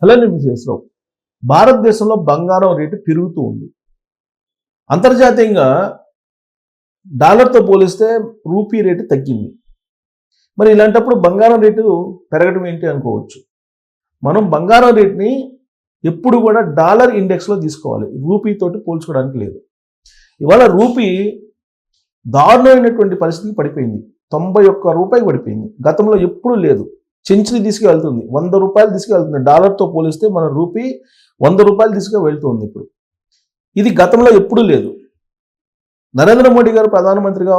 Hello మిసేస్రావు, భారతదేశంలో బంగారం rate పెరుగుతూ ఉంది. అంతర్జాతీయంగా డాలర్తో పోలిస్తే రూపీ రేటు తగ్గింది. మరి ఇలాంటప్పుడు బంగారం రేటు పెరగడం ఏంటి అనుకోవచ్చు. మనం బంగారం రేట్ని ఎప్పుడు కూడా డాలర్ ఇండెక్స్లో తీసుకోవాలి, రూపీతోటి పోల్చుకోవడానికి లేదు. ఇవాళ రూపీ దారుణమైనటువంటి పరిస్థితికి పడిపోయింది. 91 రూపాయలు పడిపోయింది. గతంలో ఎప్పుడూ లేదు. సెంచరీ తీసుకువెళ్తుంది, 100 రూపాయలు తీసుకువెళ్తుంది. డాలర్తో పోలిస్తే మన రూపీ 100 రూపాయలు తీసుకువెళ్తుంది ఇప్పుడు. ఇది గతంలో ఎప్పుడూ లేదు. నరేంద్ర మోడీ గారు ప్రధానమంత్రిగా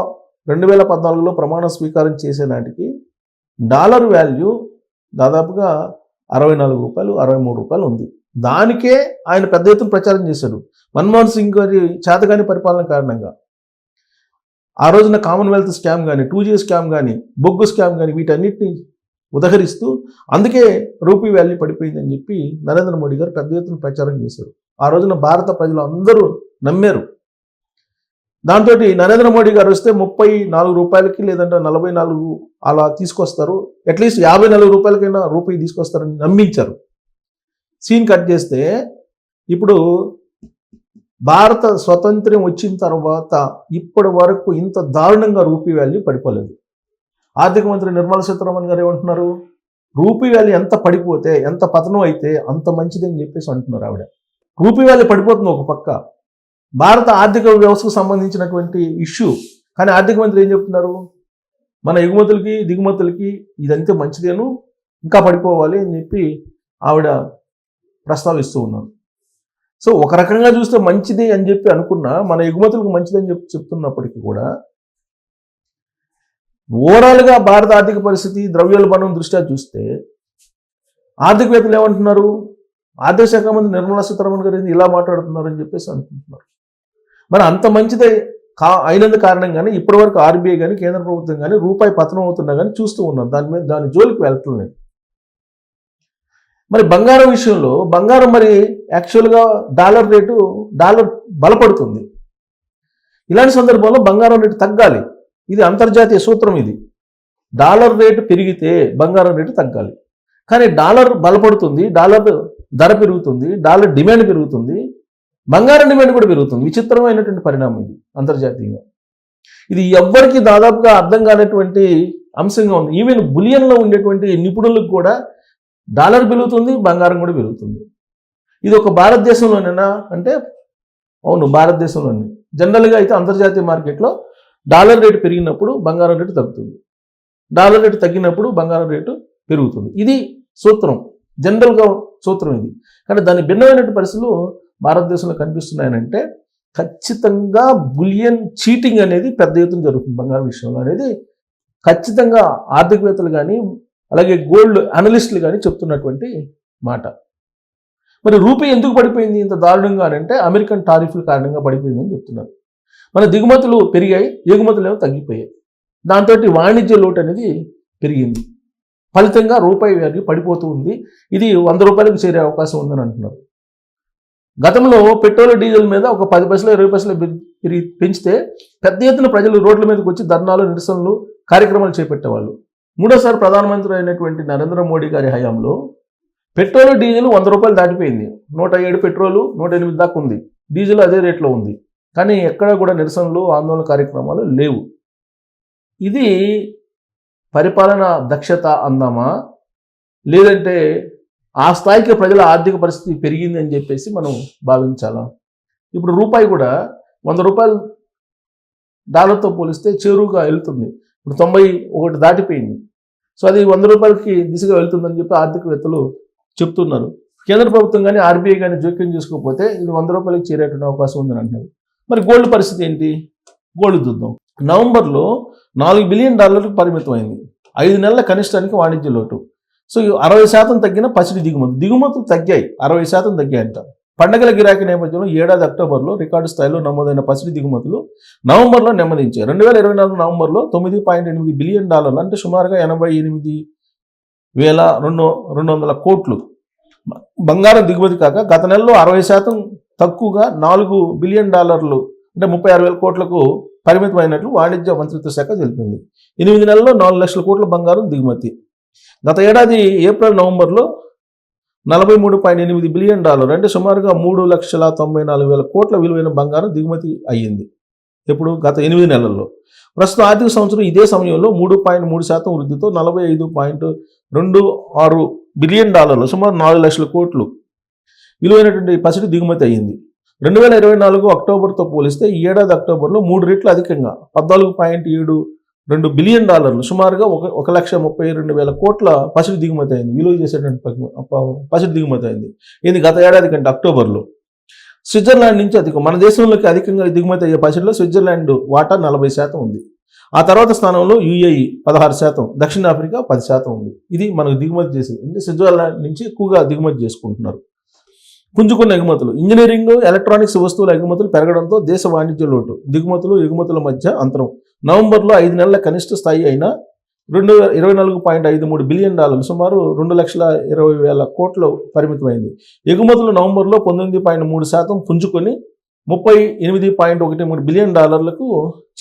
2014లో ప్రమాణ స్వీకారం చేసే నాటికి డాలర్ వాల్యూ దాదాపుగా 64 రూపాయలు 63 రూపాయలు ఉంది. దానికే ఆయన పెద్ద ఎత్తున ప్రచారం చేశాడు. మన్మోహన్ సింగ్ గారి చేతగాని పరిపాలన కారణంగా ఆ రోజున కామన్వెల్త్ స్కామ్ కానీ, 2G స్కామ్ కానీ, బొగ్గు స్కామ్ కానీ వీటన్నిటిని ఉదహరిస్తూ అందుకే రూపీ వాల్యూ పడిపోయిందని చెప్పి నరేంద్ర మోడీ గారు పెద్ద ఎత్తున ప్రచారం చేశారు. ఆ రోజున భారత ప్రజలు అందరూ నమ్మారు. దాంతో నరేంద్ర మోడీ గారు వస్తే 34 రూపాయలకి లేదంటే 44 అలా తీసుకొస్తారు, అట్లీస్ట్ 54 రూపాయలకైనా రూపీ తీసుకొస్తారని నమ్మించారు. సీన్ కట్ చేస్తే ఇప్పుడు భారత స్వతంత్రం వచ్చిన తర్వాత ఇప్పటి వరకు ఇంత దారుణంగా రూపీ వాల్యూ పడిపోలేదు. ఆర్థిక మంత్రి నిర్మలా సీతారామన్ గారు ఏమంటున్నారు, రూపీ వాల్యూ ఎంత పడిపోతే, ఎంత పతనం అయితే అంత మంచిదని చెప్పేసి అంటున్నారు ఆవిడ. రూపీ వాల్యూ పడిపోతుంది ఒక పక్క, భారత ఆర్థిక వ్యవస్థకు సంబంధించినటువంటి ఇష్యూ. కానీ ఆర్థిక మంత్రి ఏం చెప్తున్నారు, మన ఎగుమతులకి దిగుమతులకి ఇదంతే మంచిదేను, ఇంకా పడిపోవాలి అని చెప్పి ఆవిడ ప్రస్తావిస్తూ ఉన్నారు. సో ఒక రకంగా చూస్తే మంచిది అని చెప్పి అనుకున్నా, మన ఎగుమతులకు మంచిదని చెప్పి చెప్తున్నప్పటికీ కూడా ఓవరాల్గా భారత ఆర్థిక పరిస్థితి, ద్రవ్యోల్బణం దృష్ట్యా చూస్తే ఆర్థికవేత్తలు ఏమంటున్నారు, ఆర్థిక శాఖ మంత్రి నిర్మలా సీతారామన్ గారు ఇలా మాట్లాడుతున్నారని చెప్పేసి అనుకుంటున్నారు. మరి అంత మంచిదే అయినందు కారణంగానే ఇప్పటివరకు ఆర్బీఐ కానీ కేంద్ర ప్రభుత్వం కానీ రూపాయి పతనం అవుతున్నా కానీ చూస్తూ ఉన్నారు. దాని జోలికి వెళ్తలేదు. మరి బంగారం విషయంలో బంగారం మరి యాక్చువల్గా డాలర్ బలపడుతుంది. ఇలాంటి సందర్భంలో బంగారం రేటు తగ్గాలి. ఇది అంతర్జాతీయ సూత్రం. ఇది డాలర్ రేటు పెరిగితే బంగారం రేటు తగ్గాలి. కానీ డాలర్ బలపడుతుంది, డాలర్ ధర పెరుగుతుంది, డాలర్ డిమాండ్ పెరుగుతుంది, బంగారం డిమాండ్ కూడా పెరుగుతుంది. విచిత్రమైనటువంటి పరిణామం ఇది అంతర్జాతీయంగా. ఇది ఎవ్వరికి దాదాపుగా అర్థం కానటువంటి అంశంగా ఉంది. ఈవెన్ బులియన్లో ఉండేటువంటి నిపుణులకు కూడా డాలర్ పెరుగుతుంది, బంగారం కూడా పెరుగుతుంది. ఇది ఒక భారతదేశంలోనేనా అంటే అవును, భారతదేశంలోనే. జనరల్గా అయితే అంతర్జాతీయ మార్కెట్లో డాలర్ రేటు పెరిగినప్పుడు బంగారం రేటు తగ్గుతుంది, డాలర్ రేటు తగ్గినప్పుడు బంగారం రేటు పెరుగుతుంది. ఇది సూత్రం, జనరల్గా సూత్రం ఇది. కానీ దాని భిన్నమైనటువంటి పరిస్థితులు భారతదేశంలో కనిపిస్తున్నాయనంటే ఖచ్చితంగా బులియన్ చీటింగ్ అనేది పెద్ద ఎత్తున జరుగుతుంది బంగారం విషయంలో అనేది ఖచ్చితంగా ఆర్థికవేత్తలు కానీ అలాగే గోల్డ్ అనలిస్టులు కానీ చెప్తున్నటువంటి మాట. మరి రూపీ ఎందుకు పడిపోయింది ఇంత దారుణంగా అంటే అమెరికన్ టారిఫ్ల కారణంగా పడిపోయింది అని చెప్తున్నారు. మన దిగుమతులు పెరిగాయి, ఎగుమతులు ఏమో తగ్గిపోయాయి. దాంతో వాణిజ్య లోటు అనేది పెరిగింది. ఫలితంగా రూపాయి వాల్యూ పడిపోతూ ఉంది. ఇది 100 రూపాయలకు చేరే అవకాశం ఉందని అంటున్నారు. గతంలో పెట్రోల్ డీజిల్ మీద ఒక 10 పైసలు 20 పైసలు పెంచితే పెద్ద ఎత్తున ప్రజలు రోడ్ల మీదకి వచ్చి ధర్నాలు, నిరసనలు, కార్యక్రమాలు చేపట్టేవాళ్ళు. మూడోసారి ప్రధానమంత్రి అయినటువంటి నరేంద్ర మోడీ గారి హయాంలో పెట్రోల్ డీజిల్ 100 రూపాయలు దాటిపోయింది. 107 పెట్రోలు 108 దాకా ఉంది, డీజిల్ అదే రేట్లో ఉంది. కానీ ఎక్కడ కూడా నిరసనలు, ఆందోళన కార్యక్రమాలు లేవు. ఇది పరిపాలన దక్షత అందామా, లేదంటే ఆ స్థాయికి ప్రజల ఆర్థిక పరిస్థితి పెరిగింది అని చెప్పేసి మనం భావించాలా? ఇప్పుడు రూపాయి కూడా 100 రూపాయలు డాలర్తో పోలిస్తే చేరువుగా వెళ్తుంది. ఇప్పుడు 91 దాటిపోయింది. సో అది 100 రూపాయలకి దిశగా వెళ్తుందని చెప్పి ఆర్థికవేత్తలు చెప్తున్నారు. కేంద్ర ప్రభుత్వం కానీ ఆర్బీఐ కానీ జోక్యం చేసుకోకపోతే ఇది 100 రూపాయలకి చేరేటువంటి అవకాశం ఉందని అంటున్నారు. మరి గోల్డ్ పరిస్థితి ఏంటి? గోల్డ్ చూద్దాం. నవంబర్లో $4 బిలియన్ పరిమితమైంది. 5 నెలల కనిష్టానికి వాణిజ్య లోటు. సో 60% తగ్గిన పసిడి దిగుమతులు తగ్గాయి, 60% తగ్గాయంట. పండగల గిరాకీ నేపథ్యంలో ఏడాది అక్టోబర్లో రికార్డు స్థాయిలో నమోదైన పసిడి దిగుమతులు నవంబర్లో నెమ్మదించాయి. 2024 నవంబర్లో $9.8 బిలియన్ అంటే సుమారుగా 88,200 కోట్లు బంగారం దిగుమతి కాక గత నెలలో 60% తక్కువగా $4 బిలియన్ అంటే 36,000 కోట్లకు పరిమితమైనట్లు వాణిజ్య మంత్రిత్వ శాఖ తెలిపింది. 8 నెలల్లో 4 లక్షల కోట్ల బంగారం దిగుమతి. గత ఏడాది ఏప్రిల్ నవంబర్లో $43.8 బిలియన్, అంటే సుమారుగా 3,94,000 కోట్ల విలువైన బంగారం దిగుమతి అయ్యింది. ఎప్పుడు? గత 8 నెలల్లో. ప్రస్తుత ఆర్థిక సంవత్సరం ఇదే సమయంలో 3.3% వృద్ధితో $45.26 బిలియన్, సుమారు 4 లక్షల కోట్లు విలువైనటువంటి పసిడి దిగుమతి అయ్యింది. 2024 అక్టోబర్తో పోలిస్తే ఈ ఏడాది అక్టోబర్లో 3 రెట్లు అధికంగా $14.72 బిలియన్, సుమారుగా 1,32,000 కోట్ల పసిడి దిగుమతి అయింది. విలువ చేసేటువంటి పసిడి దిగుమతి అయింది. ఇది గత ఏడాది కంటే అక్టోబర్లో. స్విట్జర్లాండ్ నుంచి అధికం. మన దేశంలోకి అధికంగా దిగుమతి అయ్యే పసిడిలో స్విట్జర్లాండ్ వాటా 40% ఉంది. ఆ తర్వాత స్థానంలో UAE 16%, దక్షిణాఫ్రికా 10% ఉంది. ఇది మనకు దిగుమతి చేసేది. అంటే స్విట్జర్లాండ్ నుంచి ఎక్కువగా దిగుమతి చేసుకుంటున్నారు. పుంజుకున్న ఎగుమతులు. ఇంజనీరింగ్, ఎలక్ట్రానిక్స్ వస్తువుల ఎగుమతులు పెరగడంతో దేశ వాణిజ్య లోటు. దిగుమతులు ఎగుమతుల మధ్య అంతరం. నవంబర్లో 5 నెలల కనిష్ట స్థాయి అయిన $24.53 బిలియన్, సుమారు 2,20,000 కోట్లు పరిమితమైంది. ఎగుమతులు నవంబర్లో 19.3% పుంజుకొని $38.13 బిలియన్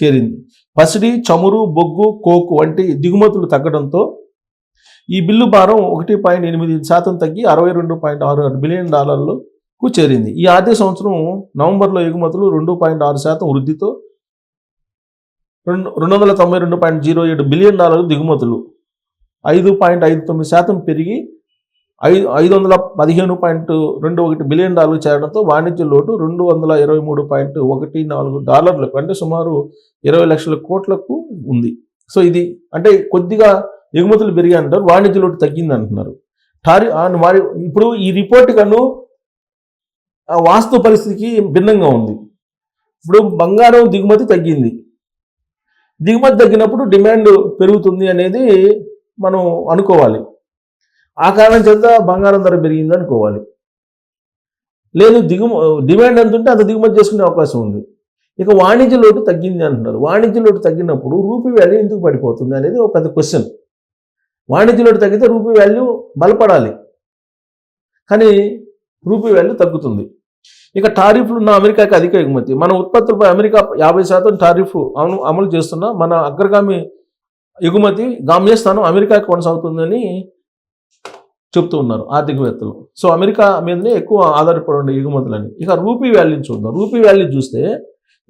చేరింది. పసిడి, చమురు, బొగ్గు, కోక్ వంటి దిగుమతులు తగ్గడంతో ఈ బిల్లు భారం 1.8% తగ్గి $62.66 బిలియన్ చేరింది. ఈ ఆర్థిక సంవత్సరం నవంబర్లో ఎగుమతులు 2.6% వృద్ధితో $292.07 బిలియన్, దిగుమతులు 5.59% పెరిగి $515.21 బిలియన్ చేరడంతో వాణిజ్య లోటు $223.14 అంటే సుమారు 20 లక్షల కోట్లకు ఉంది. సో ఇది అంటే కొద్దిగా ఎగుమతులు పెరిగాయి అంటారు, వాణిజ్య లోటు తగ్గింది అంటున్నారు. ఇప్పుడు ఈ రిపోర్ట్ కను వాస్తవ పరిస్థితికి భిన్నంగా ఉంది. ఇప్పుడు బంగారం దిగుమతి తగ్గింది. దిగుమతి తగ్గినప్పుడు డిమాండ్ పెరుగుతుంది అనేది మనం అనుకోవాలి. ఆ కారణం చేత బంగారం ధర పెరిగింది అనుకోవాలి. లేదు, డిమాండ్ ఎంత ఉంటే అంత దిగుమతి చేసుకునే అవకాశం ఉంది. ఇక వాణిజ్య లోటు తగ్గింది అంటున్నారు. వాణిజ్య లోటు తగ్గినప్పుడు రూపీ వాల్యూ ఎందుకు పడిపోతుంది అనేది ఒక పెద్ద క్వశ్చన్. వాణిజ్య లోటు తగ్గితే రూపీ వాల్యూ బలపడాలి, కానీ రూపీ వాల్యూ తగ్గుతుంది. ఇక టారిఫ్లు ఉన్న అమెరికాకి అధిక ఎగుమతి. మన ఉత్పత్తులపై అమెరికా 50% టారిఫ్ అమలు చేస్తున్న మన అగ్రగామి ఎగుమతి గమ్యస్థానం అమెరికాకి కొనసాగుతుందని చెప్తూ ఉన్నారు ఆర్థికవేత్తలు. సో అమెరికా మీదనే ఎక్కువ ఆధారపడి ఉండే ఎగుమతులని. ఇక రూపీ వాల్యూని చూద్దాం. రూపీ వాల్యూ చూస్తే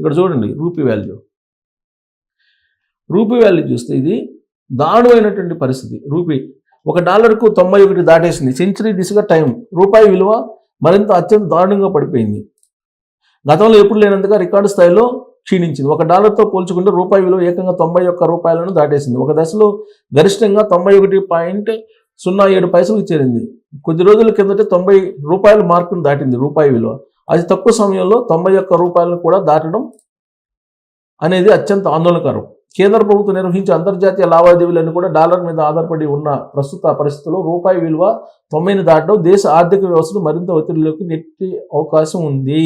ఇక్కడ చూడండి, రూపీ వాల్యూ చూస్తే ఇది దారుణమైనటువంటి పరిస్థితి. రూపీ $1కు 91 దాటేసింది. సెంచరీ దిశగా టైం. రూపాయి విలువ మరింత అత్యంత దారుణంగా పడిపోయింది. గతంలో ఎప్పుడు లేనంతగా రికార్డు స్థాయిలో క్షీణించింది. $1తో పోల్చుకుంటే రూపాయి విలువ ఏకంగా 91 రూపాయలను దాటేసింది. ఒక దశలో గరిష్టంగా 91.07 చేరింది. కొద్ది రోజుల కిందటే 90 రూపాయల మార్కును దాటింది రూపాయి విలువ. అది తక్కువ సమయంలో 91 రూపాయలను కూడా దాటడం అనేది అత్యంత ఆందోళనకరం. కేంద్ర ప్రభుత్వం నిర్వహించే అంతర్జాతీయ లావాదేవీలన్నీ కూడా డాలర్ మీద ఆధారపడి ఉన్న ప్రస్తుత పరిస్థితుల్లో రూపాయి విలువ 90ని దాటడం దేశ ఆర్థిక వ్యవస్థను మరింత ఒత్తిడిలోకి నెట్టే అవకాశం ఉంది.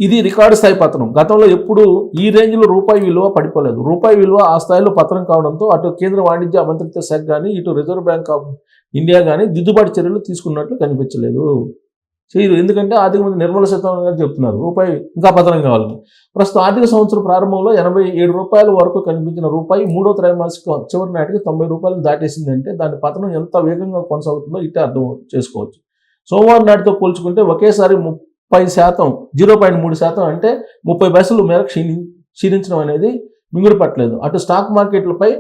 ఇది రికార్డు స్థాయి పతనం. గతంలో ఎప్పుడు ఈ రేంజ్లో రూపాయి విలువ పడిపోలేదు. రూపాయి విలువ ఆ స్థాయిలో పతనం కావడంతో అటు కేంద్ర వాణిజ్య మంత్రిత్వ శాఖ కానీ ఇటు రిజర్వ్ బ్యాంక్ ఆఫ్ ఇండియా కానీ దిద్దుబాటు చర్యలు తీసుకున్నట్లు కనిపించలేదు. చేయరు. ఎందుకంటే ఆర్థిక మంత్రి నిర్మలా సీతారామన్ గారు చెప్తున్నారు రూపాయి ఇంకా పతనం కావాలని. ప్రస్తుతం ఆర్థిక సంవత్సరం ప్రారంభంలో 87 రూపాయల వరకు కనిపించిన రూపాయి 3వ త్రైమాసిక చివరి నాటికి 90 రూపాయలు దాటేసిందంటే దాని పతనం ఎంత వేగంగా కొనసాగుతుందో ఇట్టే అర్థం చేసుకోవచ్చు. సోమవారం నాటితో పోల్చుకుంటే ఒకేసారి 30%, 0.3% అంటే 30 పైసలు మేర క్షీణించడం అనేది మింగుడు పట్టలేదు. అటు స్టాక్ మార్కెట్లపై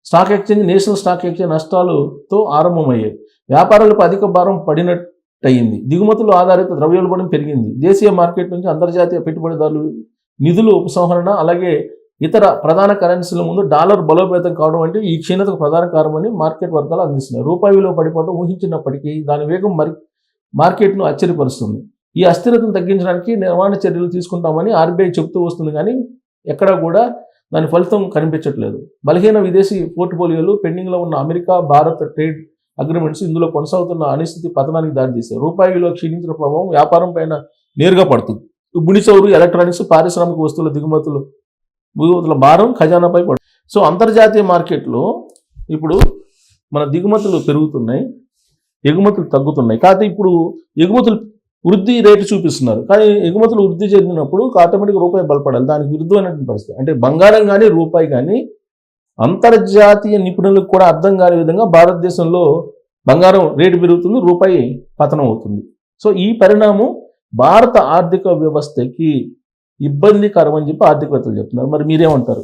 stock exchange, national stock exchange నష్టాలతో ఆరంభమయ్యాయి. వ్యాపారాలపై అధిక భారం పడినట్టయింది. దిగుమతులు ఆధారిత ద్రవ్యోల్బణం పెరిగింది. దేశీయ మార్కెట్ నుంచి అంతర్జాతీయ పెట్టుబడిదారులు నిధుల ఉపసంహరణ, అలాగే ఇతర ప్రధాన కరెన్సీల ముందు డాలర్ బలోపేతం కావడం అంటే ఈ క్షీణతకు ప్రధాన కారణమని మార్కెట్ వర్గాలు అందిస్తున్నాయి. రూపాయి విలువ పడిపోవడం ఊహించినప్పటికీ దాని వేగం మార్కెట్ను ఆశ్చర్యపరుస్తుంది. ఈ అస్థిరతను తగ్గించడానికి నిర్వహణ చర్యలు తీసుకుంటామని ఆర్బీఐ చెబుతూ వస్తుంది, కానీ ఎక్కడా కూడా దాని ఫలితం కనిపించట్లేదు. బలహీన విదేశీ పోర్ట్ఫోలియోలు, పెండింగ్లో ఉన్న అమెరికా భారత్ ట్రేడ్ అగ్రిమెంట్స్ ఇందులో కొనసాగుతున్న అనిశ్చితి పతనానికి దారితీశాయి. రూపాయి విలువ క్షీణించిన ప్రభావం వ్యాపారం పైన నేరుగా పడుతుంది. ముడి చమురు, ఎలక్ట్రానిక్స్, పారిశ్రామిక వస్తువుల దిగుమతుల భారం ఖజానాపై పడుతుంది. సో అంతర్జాతీయ మార్కెట్లో ఇప్పుడు మన దిగుమతులు పెరుగుతున్నాయి, ఎగుమతులు తగ్గుతున్నాయి. కాకపోతే ఇప్పుడు ఎగుమతులు వృద్ధి రేటు చూపిస్తున్నారు, కానీ ఎగుమతులు వృద్ధి చెందినప్పుడు ఆటోమేటిక్గా రూపాయి బలపడాలి. దానికి విరుద్ధమైనటువంటి పరిస్థితి. అంటే బంగారం కానీ రూపాయి కానీ అంతర్జాతీయ నిపుణులకు కూడా అర్థం కాని విధంగా భారతదేశంలో బంగారం రేటు పెరుగుతుంది, రూపాయి పతనం అవుతుంది. సో ఈ పరిణామం భారత ఆర్థిక వ్యవస్థకి ఇబ్బందికరం అని చెప్పి ఆర్థికవేత్తలు చెప్తున్నారు. మరి మీరేమంటారు?